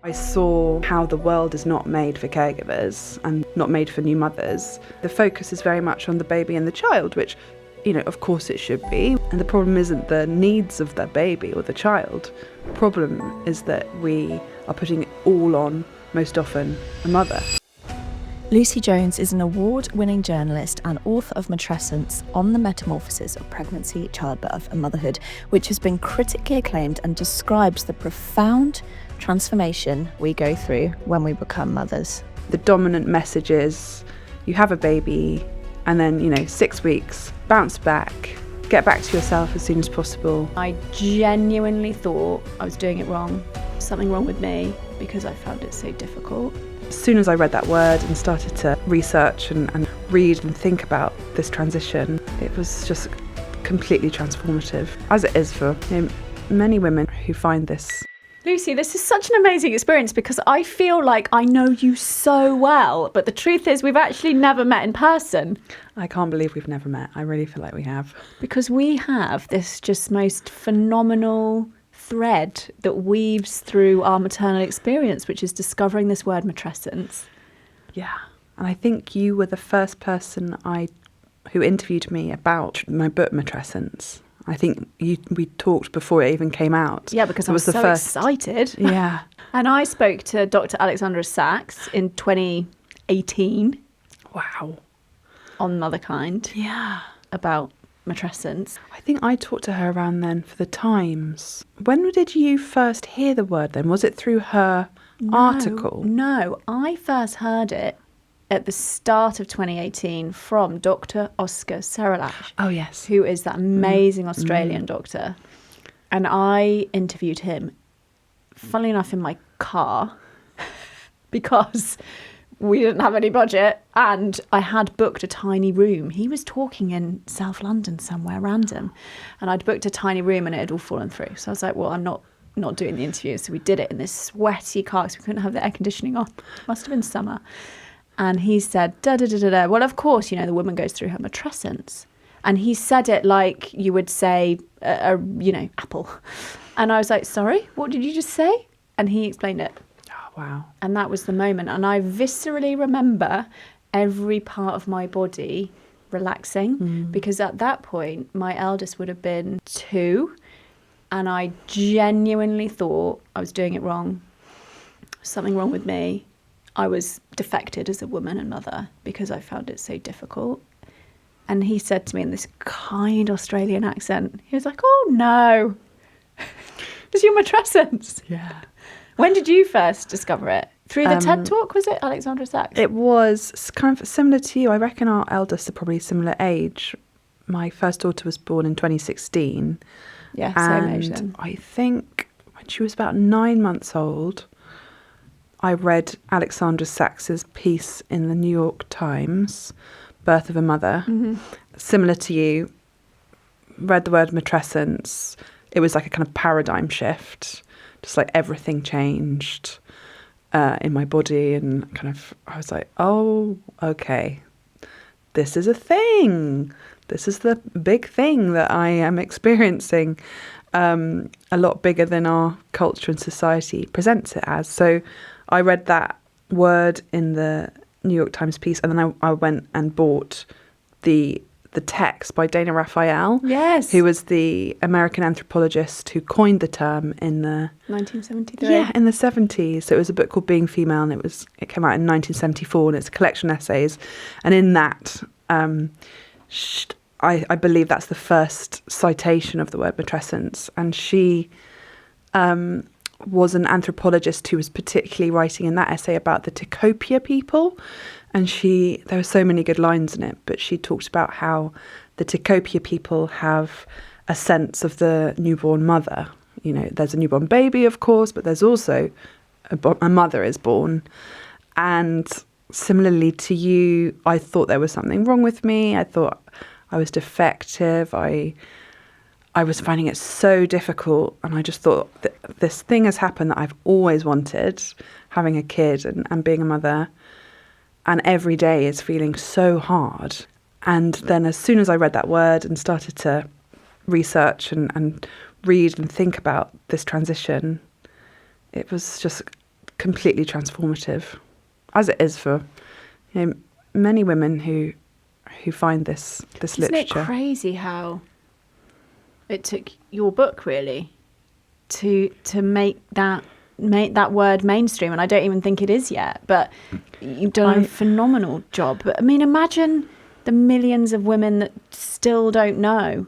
I saw how the world is not made for caregivers and not made for new mothers. The focus is very much on the baby and the child, which, of course it should be. And the problem isn't the needs of the baby or the child. The problem is that we are putting it all on, most often, a mother. Lucy Jones is an award-winning journalist and author of Matrescence on the Metamorphosis of Pregnancy, Childbirth and Motherhood, which has been critically acclaimed and describes the profound transformation we go through when we become mothers. The dominant message is you have a baby and then, 6 weeks, bounce back, get back to yourself as soon as possible. I genuinely thought I was doing it wrong, something wrong with me, because I found it so difficult. As soon as I read that word and started to research and read and think about this transition, it was just completely transformative, as it is for many women who find this. Lucy, this is such an amazing experience because I feel like I know you so well, but the truth is we've actually never met in person. I can't believe we've never met. I really feel like we have. Because we have this just most phenomenal thread that weaves through our maternal experience, which is discovering this word matrescence. Yeah. And I think you were the first person who interviewed me about my book Matrescence. I think we talked before it even came out. Yeah, because I was so excited. Yeah. And I spoke to Dr. Alexandra Sachs in 2018. Wow. On Motherkind. Yeah. About matrescence. I think I talked to her around then for the Times. When did you first hear the word then? Was it through her article? No, I first heard it at the start of 2018 from Dr. Oscar Serralach. Oh, yes. Who is that amazing Australian doctor. And I interviewed him, funnily enough, in my car because we didn't have any budget and I had booked a tiny room. He was talking in South London somewhere random and I'd booked a tiny room and it had all fallen through. So I was like, well, I'm not doing the interview. So we did it in this sweaty car because we couldn't have the air conditioning on. Must have been summer. And he said, da-da-da-da-da. Well, of course, the woman goes through her matrescence. And he said it like you would say, apple. And I was like, sorry, what did you just say? And he explained it. Oh, wow. And that was the moment. And I viscerally remember every part of my body relaxing because at that point, my eldest would have been 2. And I genuinely thought I was doing it wrong. Something wrong with me. I was defected as a woman and mother because I found it so difficult. And he said to me in this kind Australian accent, he was like, oh no, it's your matrescence. Yeah. When did you first discover it? Through the TED Talk, was it, Alexandra Sachs? It was kind of similar to you. I reckon our eldest are probably similar age. My first daughter was born in 2016. Yeah, same age then. I think when she was about 9 months old, I read Alexandra Sachs's piece in the New York Times, Birth of a Mother. Mm-hmm. Similar to you, read the word matrescence. It was like a kind of paradigm shift. Just like everything changed in my body and I was like, oh, okay, this is a thing. This is the big thing that I am experiencing, a lot bigger than our culture and society presents it as. So I read that word in the New York Times piece and then I went and bought the text by Dana Raphael. Yes. Who was the American anthropologist who coined the term in the 1973. Yeah, in the 70s. So it was a book called Being Female and it came out in 1974 and it's a collection of essays. And in that, I believe that's the first citation of the word matrescence. And she was an anthropologist who was particularly writing in that essay about the Tikopia people. And there were so many good lines in it, but she talked about how the Tikopia people have a sense of the newborn mother. There's a newborn baby, of course, but there's also a mother is born. And similarly to you, I thought there was something wrong with me. I thought I was defective. I was finding it so difficult. And I just thought this thing has happened that I've always wanted, having a kid and being a mother. And every day is feeling so hard. And then as soon as I read that word and started to research and read and think about this transition, it was just completely transformative, as it is for many women who find this literature. Isn't it crazy how it took your book really to make that word mainstream? And I don't even think it is yet, but you've done a phenomenal job. But I mean, imagine the millions of women that still don't know.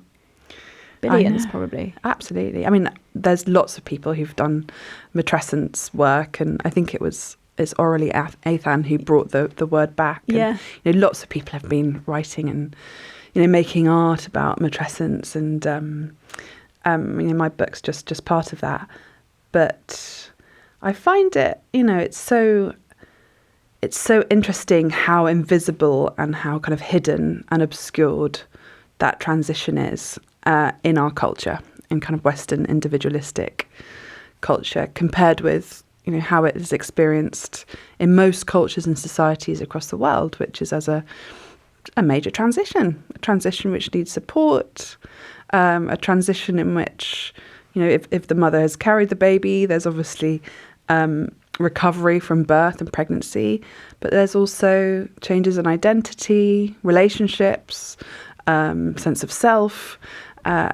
Billions, probably. Absolutely. I mean, there's lots of people who've done matrescence work, and I think it's Orally Athan who brought the word back. Yeah. And, lots of people have been writing and making art about matrescence, and my book's just part of that. But I find it, it's so interesting how invisible and how kind of hidden and obscured that transition is in our culture, in kind of Western individualistic culture, compared with how it is experienced in most cultures and societies across the world, which is as a major transition, a transition which needs support, a transition in which, if the mother has carried the baby, there's obviously recovery from birth and pregnancy, but there's also changes in identity, relationships, sense of self.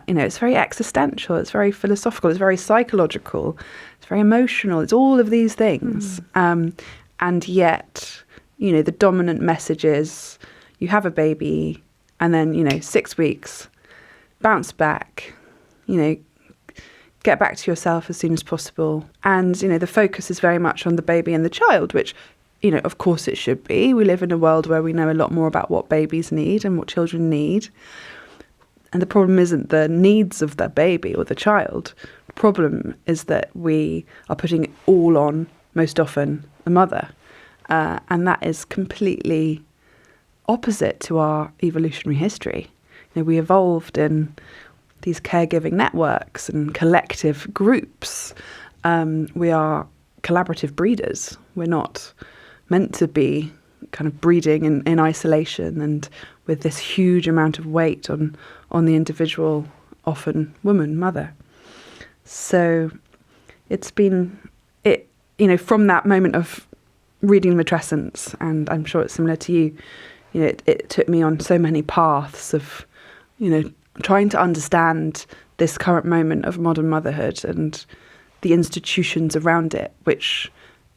It's very existential, it's very philosophical, it's very psychological, it's very emotional, it's all of these things. And yet, the dominant message is you have a baby and then, 6 weeks, bounce back, get back to yourself as soon as possible. And, the focus is very much on the baby and the child, which, of course it should be. We live in a world where we know a lot more about what babies need and what children need. And the problem isn't the needs of the baby or the child. The problem is that we are putting it all on, most often, the mother. And that is completely opposite to our evolutionary history. We evolved in these caregiving networks and collective groups. We are collaborative breeders. We're not meant to be kind of breeding in isolation and with this huge amount of weight on the individual, often woman, mother. So it's been, from that moment of reading Matrescence, and I'm sure it's similar to you, it took me on so many paths of, trying to understand this current moment of modern motherhood and the institutions around it, which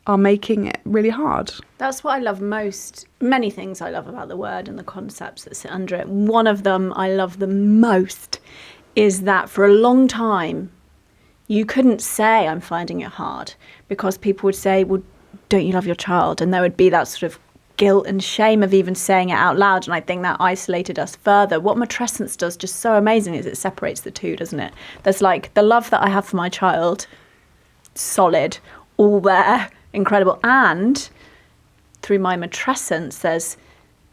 are making it really hard. That's what I love most. Many things I love about the word and the concepts that sit under it. One of them I love the most is that for a long time, you couldn't say I'm finding it hard because people would say, well, don't you love your child? And there would be that sort of guilt and shame of even saying it out loud. And I think that isolated us further. What Matrescence does just so amazing is it separates the two, doesn't it? There's like the love that I have for my child, solid, all there, incredible. And through my matrescence, there's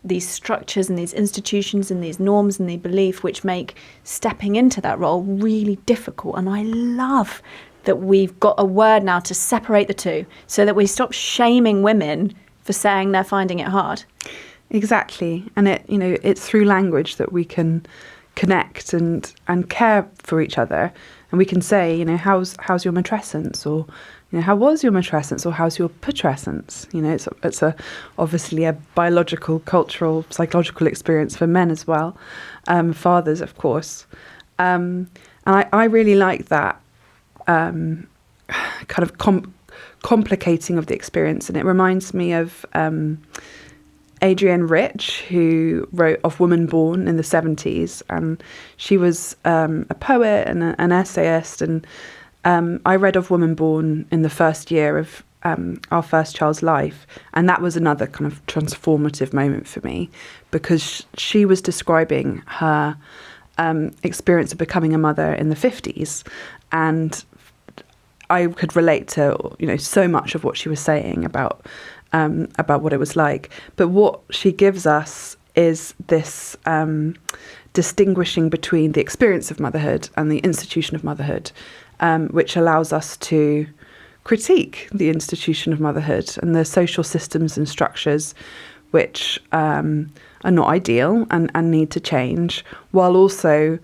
these structures and these institutions and these norms and the belief which make stepping into that role really difficult. And I love that we've got a word now to separate the two so that we stop shaming women for saying they're finding it hard. Exactly. And it's through language that we can connect and care for each other. And we can say, how's your matrescence, or how was your matrescence, or how's your putrescence? It's obviously a biological, cultural, psychological experience for men as well, fathers, of course. And I really like that kind of complicating of the experience, and it reminds me of Adrienne Rich, who wrote Of Woman Born in the 70s, and she was a poet and an essayist, and I read Of Woman Born in the first year of our first child's life, and that was another kind of transformative moment for me, because she was describing her experience of becoming a mother in the 50s, and I could relate to so much of what she was saying about what it was like. But what she gives us is this distinguishing between the experience of motherhood and the institution of motherhood, which allows us to critique the institution of motherhood and the social systems and structures which are not ideal and need to change, while also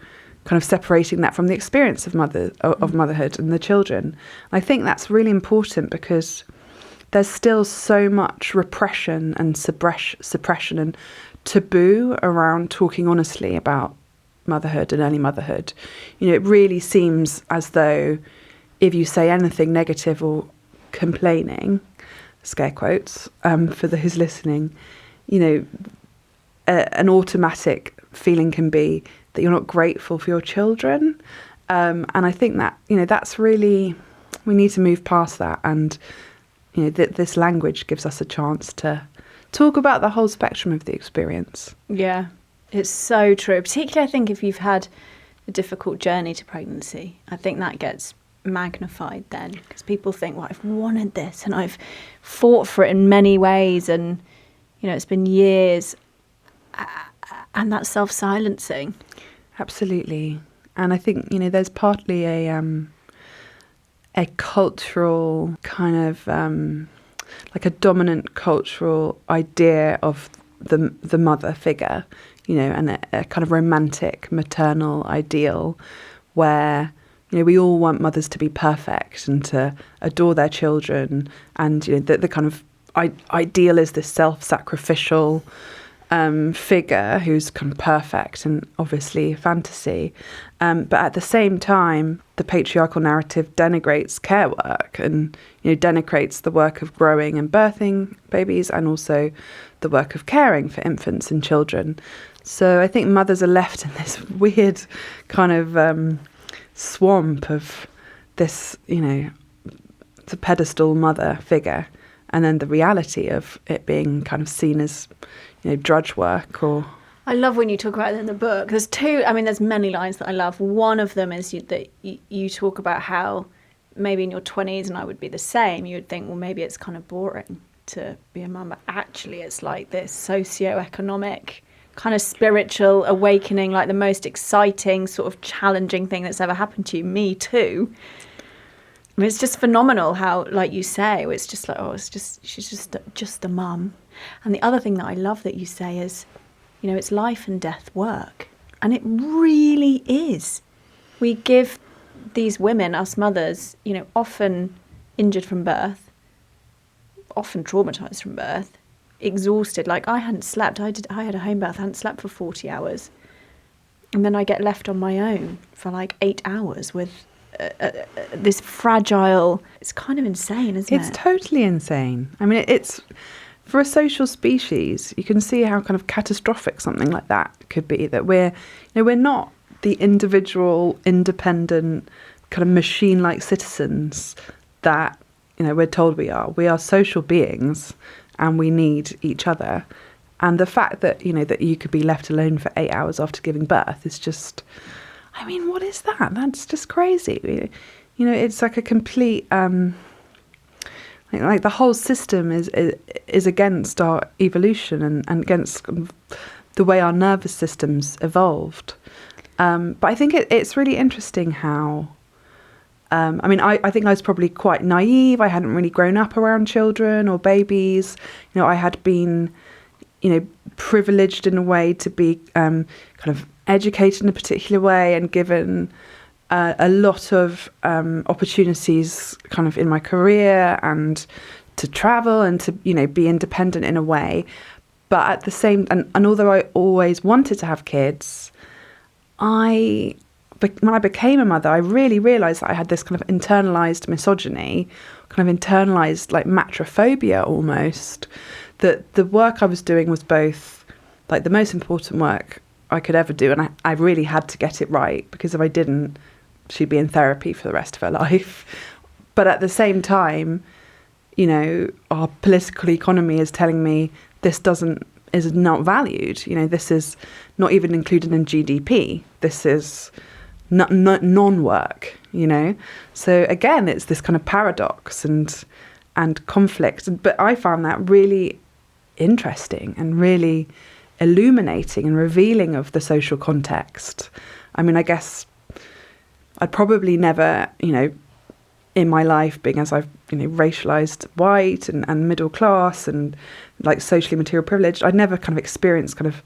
kind of separating that from the experience of motherhood and the children. I think that's really important, because there's still so much repression and suppression and taboo around talking honestly about motherhood and early motherhood. It really seems as though if you say anything negative or complaining, scare quotes, for those listening, an automatic feeling can be that you're not grateful for your children. And I think that, that's really, we need to move past that. And, this language gives us a chance to talk about the whole spectrum of the experience. Yeah, it's so true. Particularly, I think, if you've had a difficult journey to pregnancy, I think that gets magnified then, because people think, well, I've wanted this and I've fought for it in many ways, and, it's been years, and that's self-silencing. Absolutely. And I think, there's partly a cultural kind of like a dominant cultural idea of the mother figure, and a kind of romantic maternal ideal where, we all want mothers to be perfect and to adore their children. And, the kind of ideal is this self-sacrificial figure who's kind of perfect and obviously fantasy. But at the same time, the patriarchal narrative denigrates care work and, denigrates the work of growing and birthing babies and also the work of caring for infants and children. So I think mothers are left in this weird kind of swamp of this, the pedestal mother figure, and then the reality of it being kind of seen as, drudge work. Or I love when you talk about it in the book. There's many lines that I love. One of them is that you talk about how maybe in your 20s, and I would be the same, you would think, well, maybe it's kind of boring to be a mum, but actually it's like this socio-economic kind of spiritual awakening, like the most exciting sort of challenging thing that's ever happened to you. Me too. I mean, it's just phenomenal how, like you say, it's just like, she's just a mum. And the other thing that I love that you say is, it's life and death work. And it really is. We give these women, us mothers, often injured from birth, often traumatised from birth, exhausted. Like, I hadn't slept. I had a home birth. I hadn't slept for 40 hours. And then I get left on my own for like 8 hours with this fragile... It's kind of insane, isn't it? It's totally insane. I mean, it's... For a social species, you can see how kind of catastrophic something like that could be, that we're not the individual, independent, kind of machine-like citizens that, we're told we are. We are social beings and we need each other. And the fact that, that you could be left alone for 8 hours after giving birth is just, what is that? That's just crazy. It's like a complete... Like the whole system is against our evolution and against the way our nervous systems evolved. But I think it's really interesting how... I think I was probably quite naive. I hadn't really grown up around children or babies. I had been, privileged in a way to be kind of educated in a particular way and given... a lot of opportunities kind of in my career and to travel and to, be independent in a way. But at the same... And although I always wanted to have kids, when I became a mother, I really realised that I had this kind of internalised misogyny, kind of internalised like matrophobia almost, that the work I was doing was both like the most important work I could ever do. And I really had to get it right, because if I didn't, she'd be in therapy for the rest of her life. But at the same time, our political economy is telling me this is not valued. This is not even included in GDP. This is not non-work, So again, it's this kind of paradox and conflict. But I found that really interesting and really illuminating and revealing of the social context. I guess I'd probably never, in my life, being as I've, racialised white and middle class and like socially material privileged, I'd never kind of experienced kind of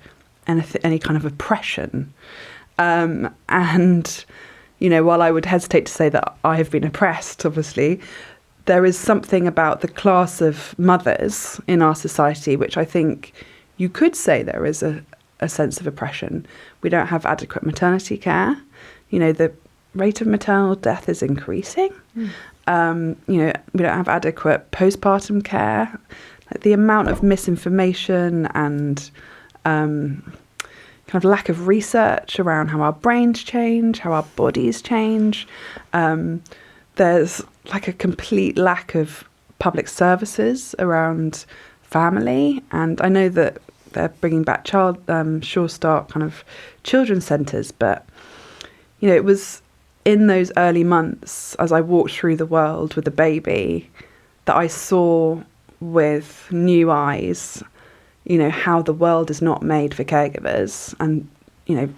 any kind of oppression. And, while I would hesitate to say that I have been oppressed, obviously, there is something about the class of mothers in our society which I think you could say there is a sense of oppression. We don't have adequate maternity care. You know, the rate of maternal death is increasing. You know, we don't have adequate postpartum care. Like the amount of misinformation and kind of lack of research around how our brains change, how our bodies change. There's like a complete lack of public services around family. And I know that they're bringing back Sure Start kind of children's centres, but, you know, it was in those early months as I walked through the world with a baby that I saw with new eyes, you know, how the world is not made for caregivers and, you know,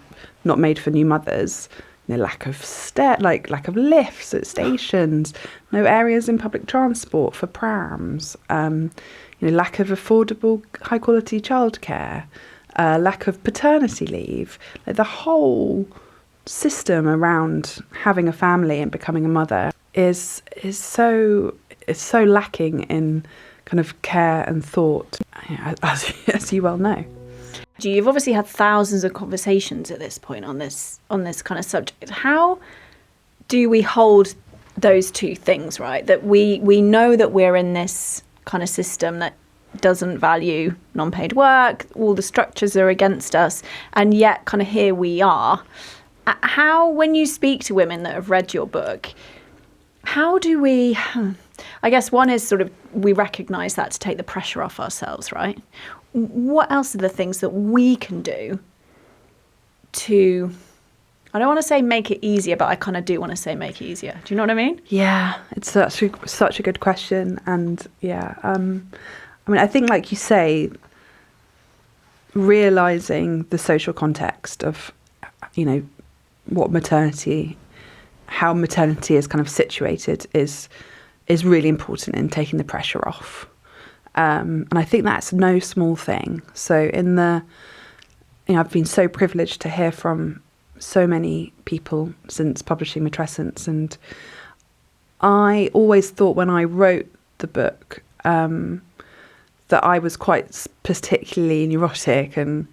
not made for new mothers. You know, lack of lifts at stations, no areas in public transport for prams, you know, lack of affordable, high quality childcare, lack of paternity leave. Like the whole system around having a family and becoming a mother is so lacking in kind of care and thought, as you well know. You've obviously had thousands of conversations at this point on this kind of subject. How do we hold those two things, right? That we know that we're in this kind of system that doesn't value non-paid work, all the structures are against us, and yet kind of here we are. How, when you speak to women that have read your book, how do we, I guess one is sort of, we recognise that to take the pressure off ourselves, right? What else are the things that we can do to, I don't want to say make it easier, but I kind of do want to say make it easier. Do you know what I mean? Yeah, it's such a good question. And yeah, I mean, I think, like you say, realising the social context of, you know, what maternity, how maternity is kind of situated is really important in taking the pressure off. And I think that's no small thing. So you know, I've been so privileged to hear from so many people since publishing Matrescence, and I always thought when I wrote the book that I was quite particularly neurotic, and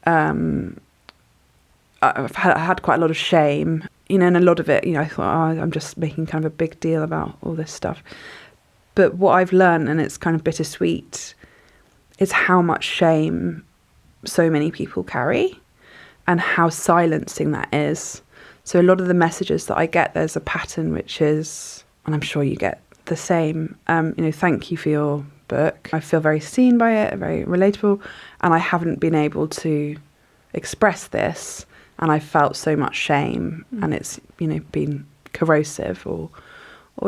I had quite a lot of shame, you know, and a lot of it, you know, I thought, oh, I'm just making kind of a big deal about all this stuff. But what I've learned, and it's kind of bittersweet, is how much shame so many people carry and how silencing that is. So a lot of the messages that I get, there's a pattern which is, and I'm sure you get the same, you know, thank you for your book. I feel very seen by it, very relatable, and I haven't been able to express this, and I felt so much shame, and it's, you know, been corrosive or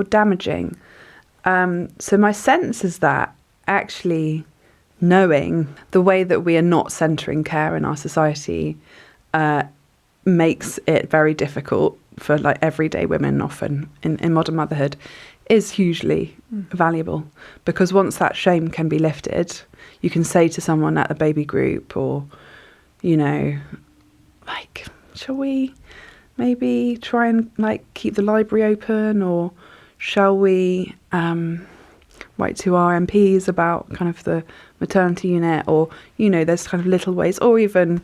damaging. So my sense is that actually knowing the way that we are not centering care in our society makes it very difficult for like everyday women often in modern motherhood is hugely valuable, because once that shame can be lifted, you can say to someone at a baby group, or, you know, like, shall we maybe try and like keep the library open, or shall we write to our MPs about kind of the maternity unit, or, you know, there's kind of little ways, or even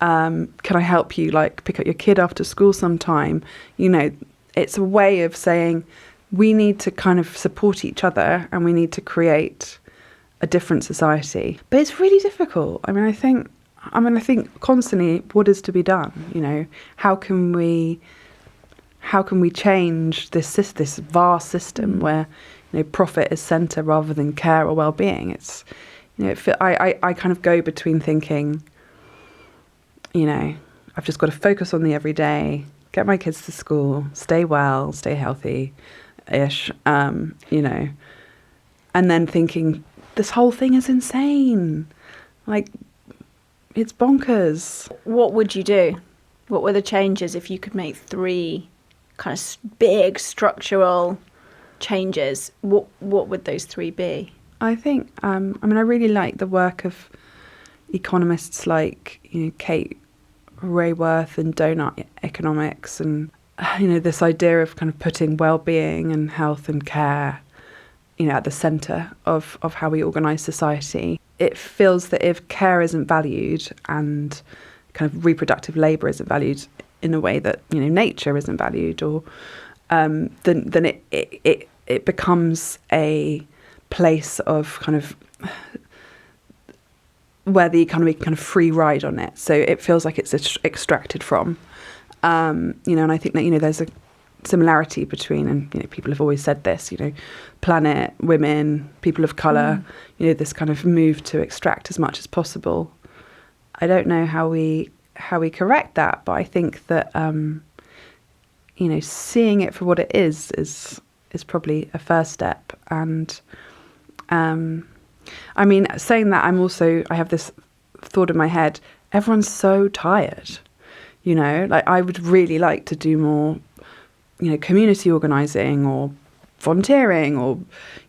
can I help you like pick up your kid after school sometime? You know, it's a way of saying we need to kind of support each other and we need to create a different society. But it's really difficult. I think constantly what is to be done, you know, how can we change this vast system where, you know, profit is centre rather than care or well-being. It's, you know, I kind of go between thinking, you know, I've just got to focus on the everyday, get my kids to school, stay well, stay healthy-ish, you know, and then thinking this whole thing is insane. Like, it's bonkers. What would you do? What were the changes if you could make 3 kind of big structural changes? What would those 3 be? I think, I really like the work of economists like, you know, Kate Rayworth and Donut Economics, and this idea of kind of putting well-being and health and care, at the centre of how we organise society. It feels that if care isn't valued and kind of reproductive labour isn't valued in a way that, nature isn't valued, or then it becomes a place of kind of where the economy can kind of free ride on it. So it feels like it's extracted from, and I think that, there's a similarity between, and, people have always said this, planet, women, people of colour, this kind of move to extract as much as possible. I don't know how we correct that, but I think that, seeing it for what it is probably a first step. And, saying that, I have this thought in my head, everyone's so tired, I would really like to do more, community organising or volunteering or,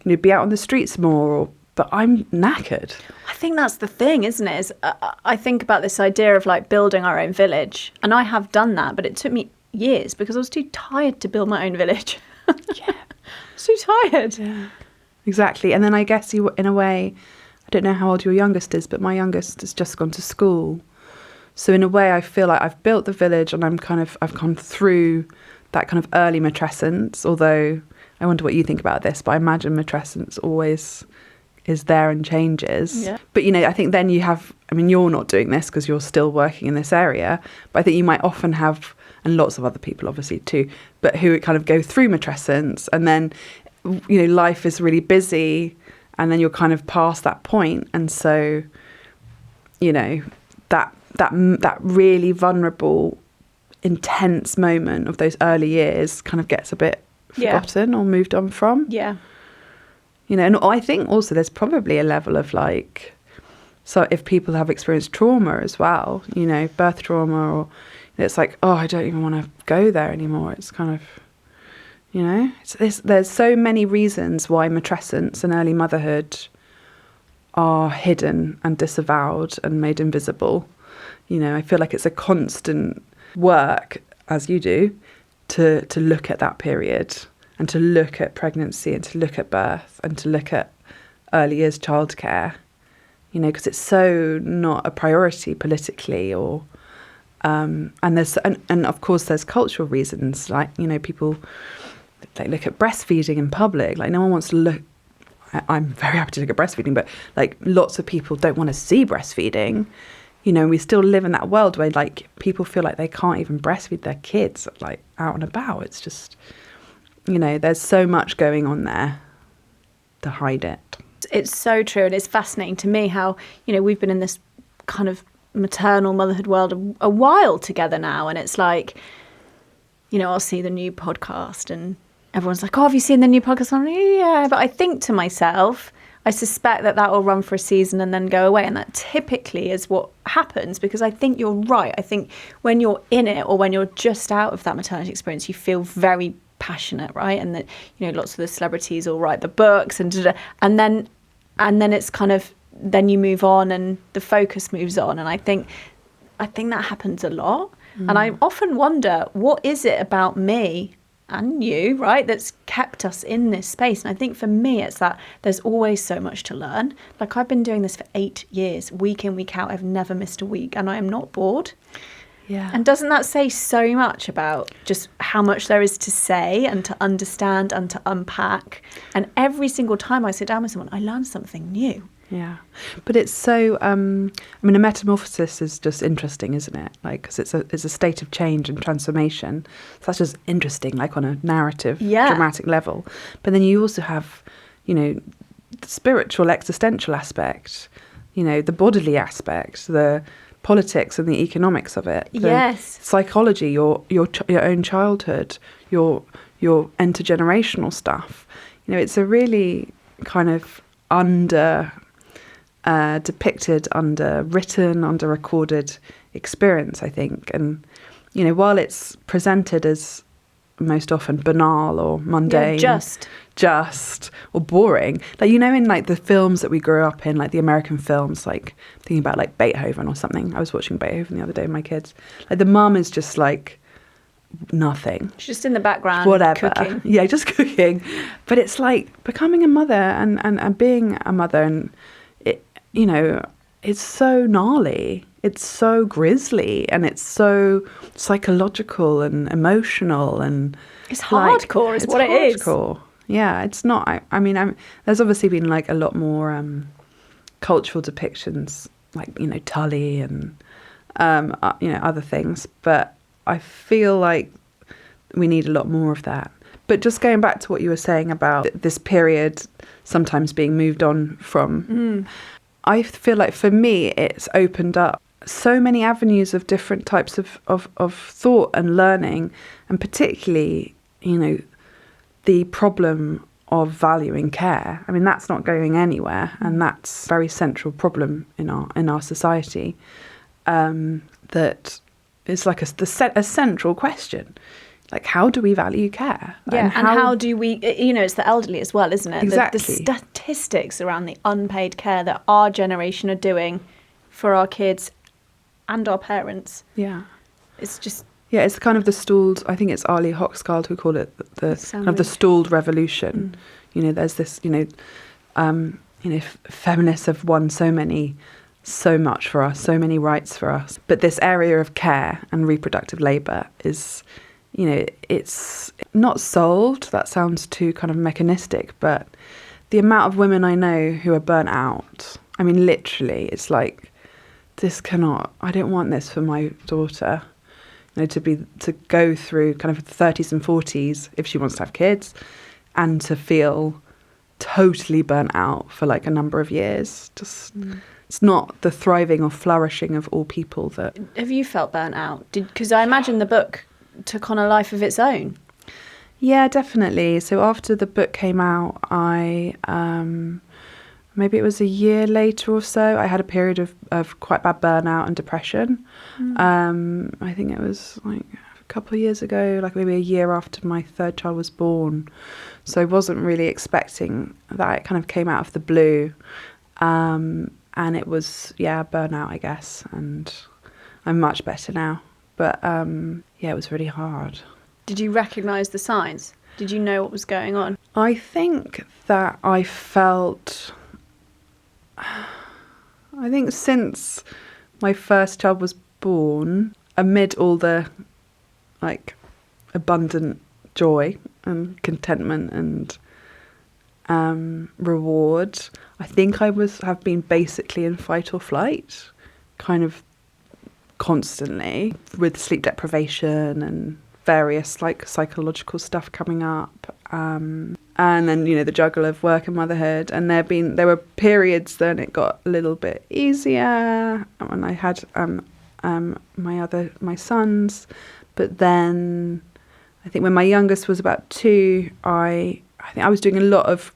be out on the streets more, but I'm knackered. I think that's the thing, isn't it? I think about this idea of like building our own village, and I have done that, but it took me years because I was too tired to build my own village. Yeah. I was too tired. Yeah. Exactly. And then I guess you, in a way, I don't know how old your youngest is, but my youngest has just gone to school. So in a way, I feel like I've built the village and I've gone through that kind of early matrescence, although I wonder what you think about this, but I imagine matrescence always is there and changes. Yeah. But, I think then you have, you're not doing this because you're still working in this area, but I think you might often have, and lots of other people obviously too, but who kind of go through matrescence and then, life is really busy and then you're kind of past that point. And so, that really vulnerable, intense moment of those early years kind of gets a bit forgotten or moved on from. Yeah. And I think also there's probably a level of like, so if people have experienced trauma as well, birth trauma, or it's like, oh, I don't even want to go there anymore. It's kind of, there's so many reasons why matrescence and early motherhood are hidden and disavowed and made invisible. I feel like it's a constant work, as you do, to look at that period and to look at pregnancy and to look at birth and to look at early years childcare, because it's so not a priority politically or, and of course there's cultural reasons, like, people, they look at breastfeeding in public, like no one wants to look, I'm very happy to look at breastfeeding, but like lots of people don't want to see breastfeeding. We still live in that world where like people feel like they can't even breastfeed their kids like out and about. It's just, there's so much going on there to hide it. It's so true. And it's fascinating to me how, we've been in this kind of maternal motherhood world a while together now. And it's like, I'll see the new podcast and everyone's like, oh, have you seen the new podcast? I'm like, yeah. But I think to myself, I suspect that will run for a season and then go away. And that typically is what happens, because I think you're right. I think when you're in it or when you're just out of that maternity experience, you feel very passionate, right? And that, lots of the celebrities will write the books and then it's kind of, then you move on and the focus moves on. And I think that happens a lot. And I often wonder, what is it about me and you, right, that's kept us in this space? And I think for me, it's that there's always so much to learn. Like, I've been doing this for 8 years, week in, week out. I've never missed a week and I am not bored. Yeah. And doesn't that say so much about just how much there is to say and to understand and to unpack? And every single time I sit down with someone, I learn something new. Yeah. But it's so, a metamorphosis is just interesting, isn't it? Like, because it's a state of change and transformation. So that's just interesting, like on a narrative, dramatic level. But then you also have, the spiritual, existential aspect, the bodily aspect, the politics and the economics of it. The psychology, your own childhood, your intergenerational stuff. It's a really kind of depicted, underwritten, under-recorded experience, I think. And, while it's presented as most often banal or mundane, just or boring, like, in like the films that we grew up in, like the American films, like thinking about like Beethoven or something. I was watching Beethoven the other day with my kids. Like the mum is just like nothing. She's just in the background, Whatever. cooking. Yeah, just cooking. But it's like becoming a mother and being a mother, and it, you know, it's so gnarly. It's so grisly, and it's so psychological and emotional, and It's hardcore, is what it is. Hardcore. Yeah, it's not. I mean, there's obviously been like a lot more cultural depictions, like, you know, Tully and you know, other things. But I feel like we need a lot more of that. But just going back to what you were saying about this period sometimes being moved on from, I feel like for me it's opened up so many avenues of different types of thought and learning, and particularly, you know, the problem of valuing care. I mean, that's not going anywhere, and that's a very central problem in our society. That is like a central question. Like, how do we value care? Yeah, and how do we, you know, it's the elderly as well, isn't it? Exactly. The statistics around the unpaid care that our generation are doing for our kids and our parents. Yeah. It's just... Yeah, it's kind of the stalled, I think it's Ali Hochschild who called it the kind of the stalled revolution. You know, there's this, you know, feminists have won so much for us, so many rights for us. But this area of care and reproductive labour is, you know, it's not solved. That sounds too kind of mechanistic, but the amount of women I know who are burnt out, I mean, literally, it's like, I don't want this for my daughter. You know, to go through kind of 30s and 40s if she wants to have kids, and to feel totally burnt out for like a number of years. Just it's not the thriving or flourishing of all people that... Have you felt burnt out? Because I imagine the book took on a life of its own. Yeah, definitely. So after the book came out, I maybe it was a year later or so, I had a period of quite bad burnout and depression. I think it was like a couple of years ago, like maybe a year after my third child was born. So I wasn't really expecting that. It kind of came out of the blue. And it was, burnout, I guess. And I'm much better now. But it was really hard. Did you recognise the signs? Did you know what was going on? I think that I felt... I think since my first child was born, amid all the like abundant joy and contentment and reward, I think have been basically in fight or flight, kind of constantly, with sleep deprivation and various like psychological stuff coming up. And then, you know, the juggle of work and motherhood. And there were periods then it got a little bit easier when I had my sons. But then I think when my youngest was about 2, I think I was doing a lot of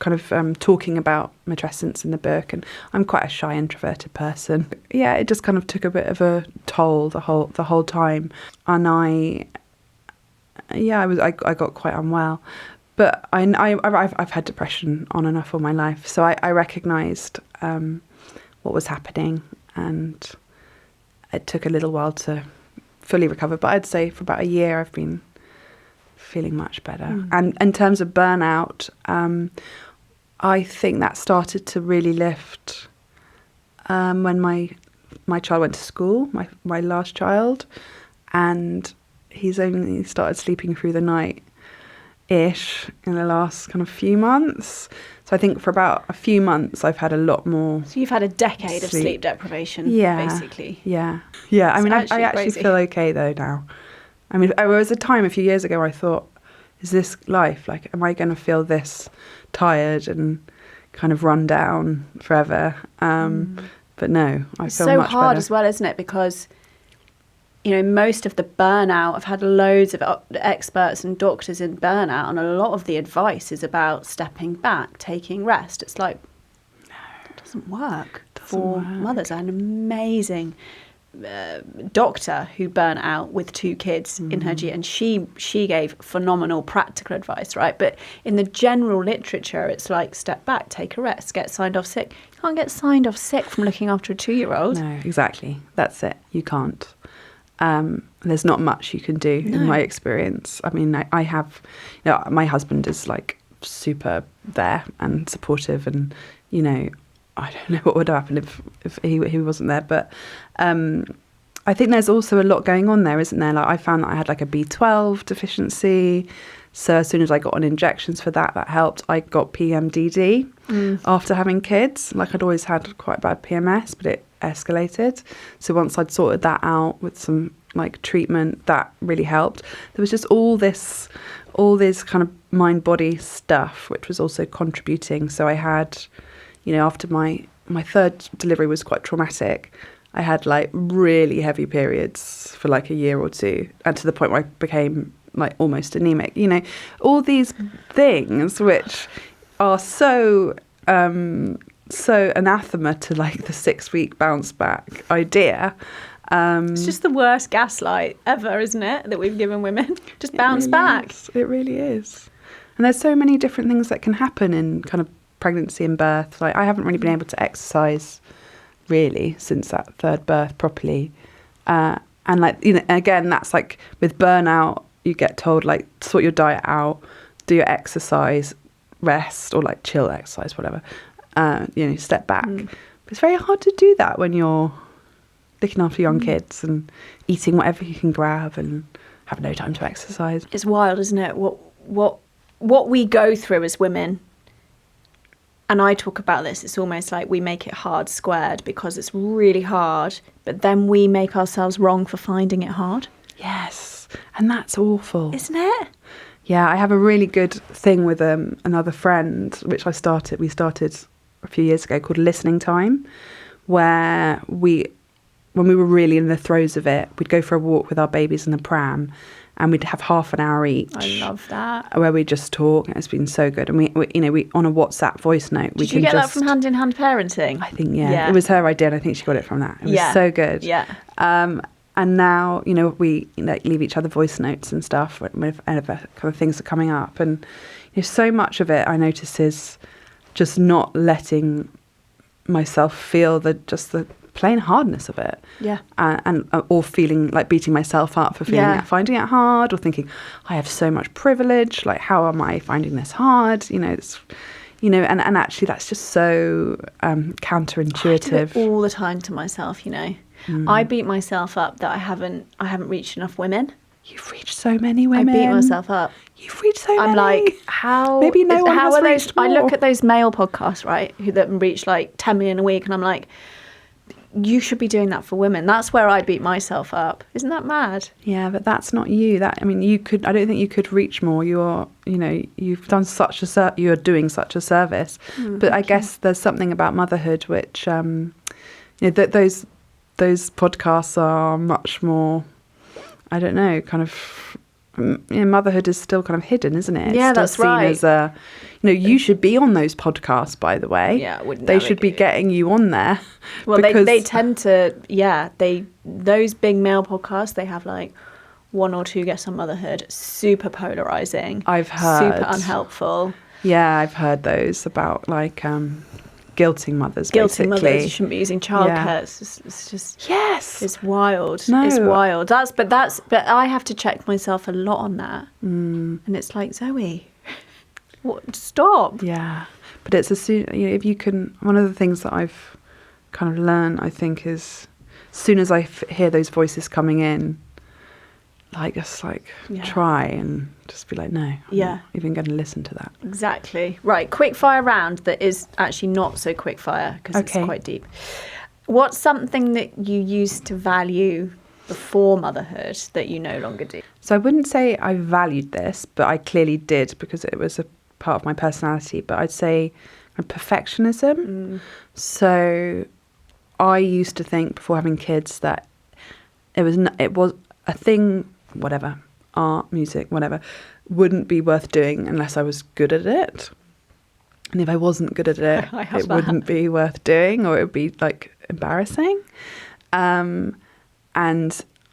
kind of talking about matrescence in the book, and I'm quite a shy, introverted person. Yeah, it just kind of took a bit of a toll the whole time, and I got quite unwell. But I've had depression on and off all my life, so I recognised what was happening, and it took a little while to fully recover. But I'd say for about a year I've been feeling much better. And in terms of burnout, I think that started to really lift when my child went to school, my last child, and he's only started sleeping through the night-ish in the last kind of few months. So I think for about a few months I've had a lot more. So you've had a decade of sleep deprivation, basically. Yeah. I mean, I actually feel okay though now. I mean, there was a time a few years ago where I thought, is this life? Like, am I going to feel this tired and kind of run down forever? But no, I feel much better. It's so hard as well, isn't it? Because, you know, most of the burnout, I've had loads of experts and doctors in burnout, and a lot of the advice is about stepping back, taking rest. It's like, no, that doesn't work for mothers. I had an amazing doctor who burnt out with 2 kids in her GP, and she gave phenomenal practical advice, right? But in the general literature, it's like, step back, take a rest, get signed off sick. You can't get signed off sick from looking after a 2-year-old. No, exactly. That's it. You can't. There's not much you can do in my experience. I mean, I have, my husband is like super there and supportive, and I don't know what would happen if he wasn't there, but I think there's also a lot going on there, isn't there? Like, I found that I had like a B12 deficiency, so as soon as I got on injections for that helped. I got PMDD after having kids. Like, I'd always had quite bad PMS, but it escalated. So once I'd sorted that out with some like treatment, that really helped. There was just all this kind of mind-body stuff, which was also contributing. So I had, after my third delivery was quite traumatic, I had like really heavy periods for like a year or two, and to the point where I became like almost anemic. All these things which are so anathema to like the 6-week bounce back idea. It's just the worst gaslight ever, isn't it, that we've given women? Just bounce back. It really is. And there's so many different things that can happen in kind of pregnancy and birth. Like, I haven't really been able to exercise really since that third birth properly. And like, again, that's like with burnout, you get told like sort your diet out, do your exercise, rest, or like chill exercise, whatever. Step back. But it's very hard to do that when you're looking after young kids and eating whatever you can grab and have no time to exercise. It's wild, isn't it? What we go through as women. And I talk about this, it's almost like we make it hard squared because it's really hard, but then we make ourselves wrong for finding it hard. Yes, and that's awful. Isn't it? Yeah, I have a really good thing with another friend, which we started a few years ago, called Listening Time, where when we were really in the throes of it, we'd go for a walk with our babies in the pram, and we'd have half an hour each. I love that. Where we just talk. It's been so good. And we on a WhatsApp voice note. Did you get that from Hand in Hand Parenting? I think, yeah. It was her idea, and I think she got it from that. It was so good. Yeah. And now, we leave each other voice notes and stuff whenever kind of things are coming up. And so much of it I notice is just not letting myself feel the plain hardness of it. Yeah. And or feeling like beating myself up for finding it hard, or thinking I have so much privilege, like how am I finding this hard? And actually that's just so counterintuitive. I do it all the time to myself, I beat myself up that I haven't reached enough women. You've reached so many women. I beat myself up. You've reached so many. I'm like, how? Maybe no one has reached more. I look at those male podcasts, right, that reach like 10 million a week, and I'm like, you should be doing that for women. That's where I beat myself up. Isn't that mad? Yeah, but that's not you. You could. I don't think you could reach more. You're done you're doing such a service. But I guess there's something about motherhood which, those podcasts are much more, I don't know, kind of, motherhood is still kind of hidden, isn't it? Yeah, it's still that's seen right. As you should be on those podcasts, by the way. Yeah, they should be getting you on there. Well, they tend to, those big male podcasts, they have like 1 or 2 guests on motherhood, super polarizing. I've heard. Super unhelpful. Yeah, I've heard those about like guilting mothers, basically. Mothers, you shouldn't be using childcare. Yeah. It's just yes, it's wild. No. It's wild. But I have to check myself a lot on that. And it's like, Zoe, what? Stop. Yeah, but it's if you can. One of the things that I've kind of learned, I think, is as soon as I hear those voices coming in, try and just be like, no, I'm not even going to listen to that. Exactly. Right, quickfire round that is actually not so quickfire because it's quite deep. What's something that you used to value before motherhood that you no longer do? So I wouldn't say I valued this, but I clearly did because it was a part of my personality. But I'd say perfectionism. So I used to think before having kids that it was a thing, whatever, art, music, whatever, wouldn't be worth doing unless I was good at it. And if I wasn't good at it, it wouldn't be worth doing, or it would be like embarrassing. And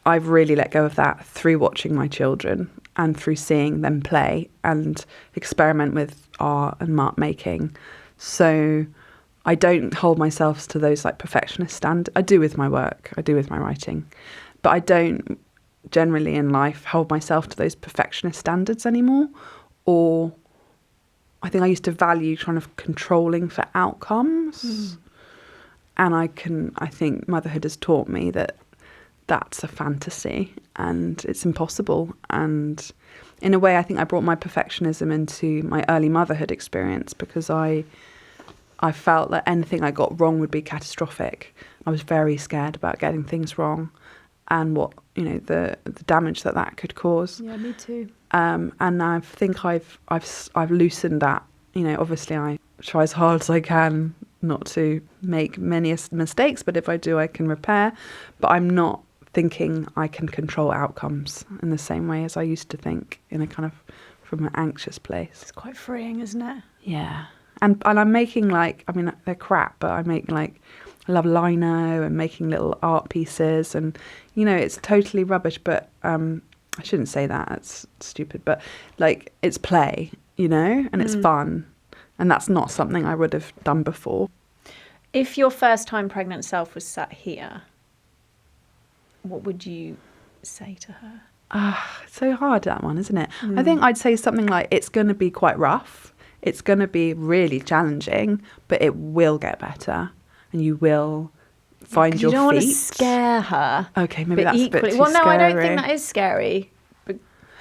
I've really let go of that through watching my children and through seeing them play and experiment with art and mark making. So I don't hold myself to those like perfectionist standards. I do with my work. I do with my writing. But I don't generally in life hold myself to those perfectionist standards anymore. Or I think I used to value kind of controlling for outcomes. And I think motherhood has taught me that that's a fantasy and it's impossible. And in a way, I think I brought my perfectionism into my early motherhood experience, because I felt that anything I got wrong would be catastrophic. I was very scared about getting things wrong and what, the damage that could cause. Yeah, me too. And I think I've loosened that. Obviously I try as hard as I can not to make many mistakes, but if I do, I can repair. But I'm not thinking I can control outcomes in the same way as I used to think, in a kind of from an anxious place. It's quite freeing, isn't it? Yeah. And I'm making they're crap, but I make I love lino and making little art pieces, and it's totally rubbish, but I shouldn't say that, that's stupid, but it's play, and it's fun, and that's not something I would have done before. If your first time pregnant self was sat here, what would you say to her? It's so hard, that one, isn't it? I think I'd say something like, it's going to be quite rough, it's going to be really challenging, but it will get better, and you will find your feet. You don't want to scare her. Okay, maybe that's equally, a bit too well, no, scary. I don't think that is scary.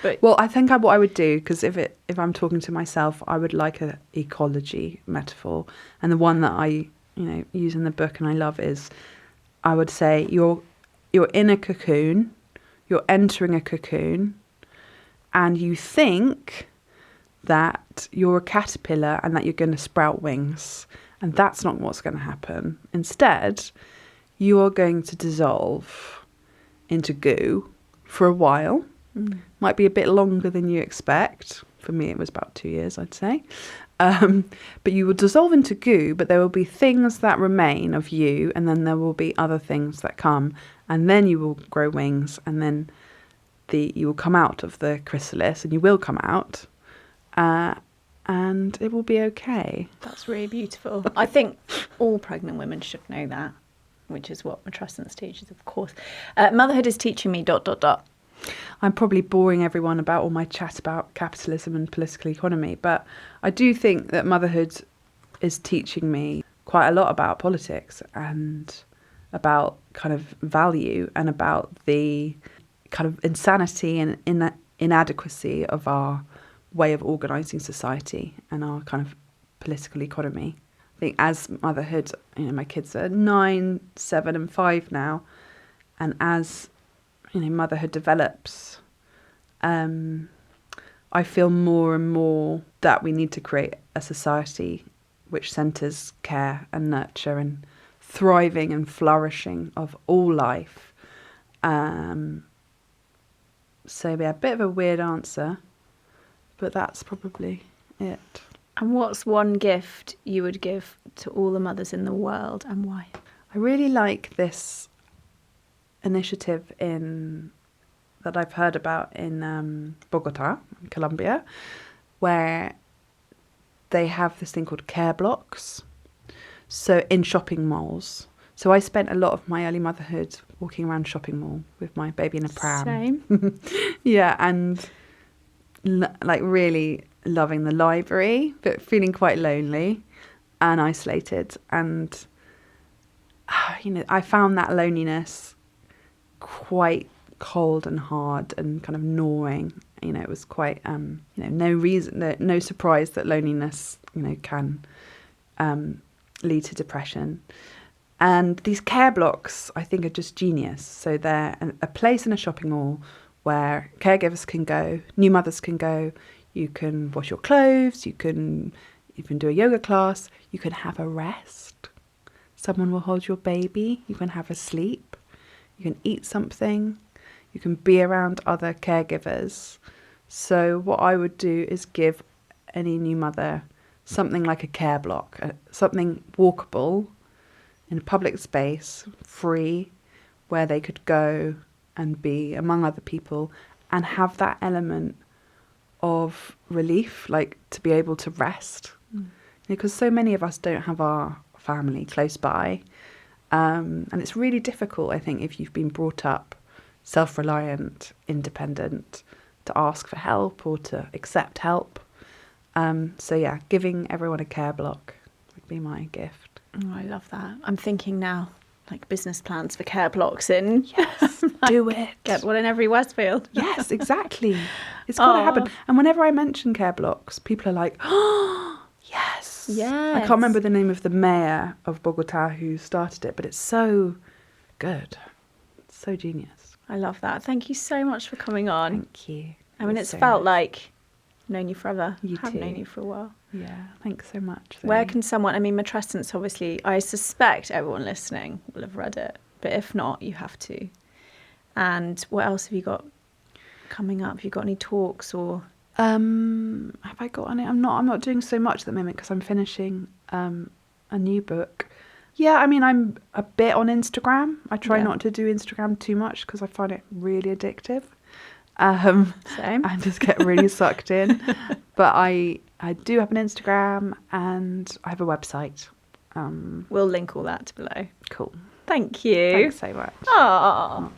But well, I think what I would do, because if I'm talking to myself, I would like a ecology metaphor, and the one that I use in the book and I love is, I would say you're in a cocoon, you're entering a cocoon, and you think that you're a caterpillar and that you're going to sprout wings, and that's not what's going to happen. Instead, you are going to dissolve into goo for a while. Might be a bit longer than you expect. For me, it was about 2 years, I'd say. But you will dissolve into goo, but there will be things that remain of you, and then there will be other things that come, and then you will grow wings, and then you will come out of the chrysalis, and you will come out, and it will be okay. That's really beautiful. I think all pregnant women should know that, which is what Matrescence teaches, of course. Motherhood is teaching me ... I'm probably boring everyone about all my chat about capitalism and political economy, but I do think that motherhood is teaching me quite a lot about politics and about kind of value and about the kind of insanity and inadequacy of our way of organising society and our kind of political economy. I think as motherhood, my kids are 9, 7 and 5 now, and as motherhood develops, I feel more and more that we need to create a society which centres care and nurture and thriving and flourishing of all life. So yeah, a bit of a weird answer, but that's probably it. And what's one gift you would give to all the mothers in the world, and why? I really like this initiative that I've heard about in Bogota, in Colombia, where they have this thing called care blocks. So in shopping malls. So I spent a lot of my early motherhood walking around shopping mall with my baby in a pram. Same. Yeah, and really loving the library, but feeling quite lonely and isolated. And I found that loneliness quite cold and hard and kind of gnawing. It was quite no surprise that loneliness can lead to depression. And these care blocks, I think, are just genius. So they're a place in a shopping mall where caregivers can go, new mothers can go, you can wash your clothes, you can even do a yoga class, you can have a rest, someone will hold your baby, you can have a sleep, you can eat something, you can be around other caregivers. So what I would do is give any new mother something like a care block, something walkable in a public space, free, where they could go and be among other people and have that element of relief, like to be able to rest. Because so many of us don't have our family close by. And it's really difficult, I think, if you've been brought up self-reliant, independent, to ask for help or to accept help. So yeah, giving everyone a care block would be my gift. Oh, I love that. I'm thinking now, like business plans for care blocks in. Yes, do it. Get one in every Westfield. Yes, exactly. It's got to happen. And whenever I mention care blocks, people are like, oh, yes. Yes. I can't remember the name of the mayor of Bogota who started it, but it's so good. It's so genius. I love that. Thank you so much for coming on. Thank you. I mean, You're it's so felt nice. like I've known you forever. You I have too. known you for a while. Yeah, thanks so much. Where Zoe. can someone, I mean, Matrescence, obviously, I suspect everyone listening will have read it, but if not, you have to. And what else have you got coming up? Have you got any talks or? Have I got any? I'm not doing so much at the moment because I'm finishing a new book. Yeah, I mean, I'm a bit on Instagram. I try not to do Instagram too much because I find it really addictive. Same. I just get really sucked in. But I do have an Instagram and I have a website. We'll link all that below. Cool. Thank you. Thanks so much. Aww.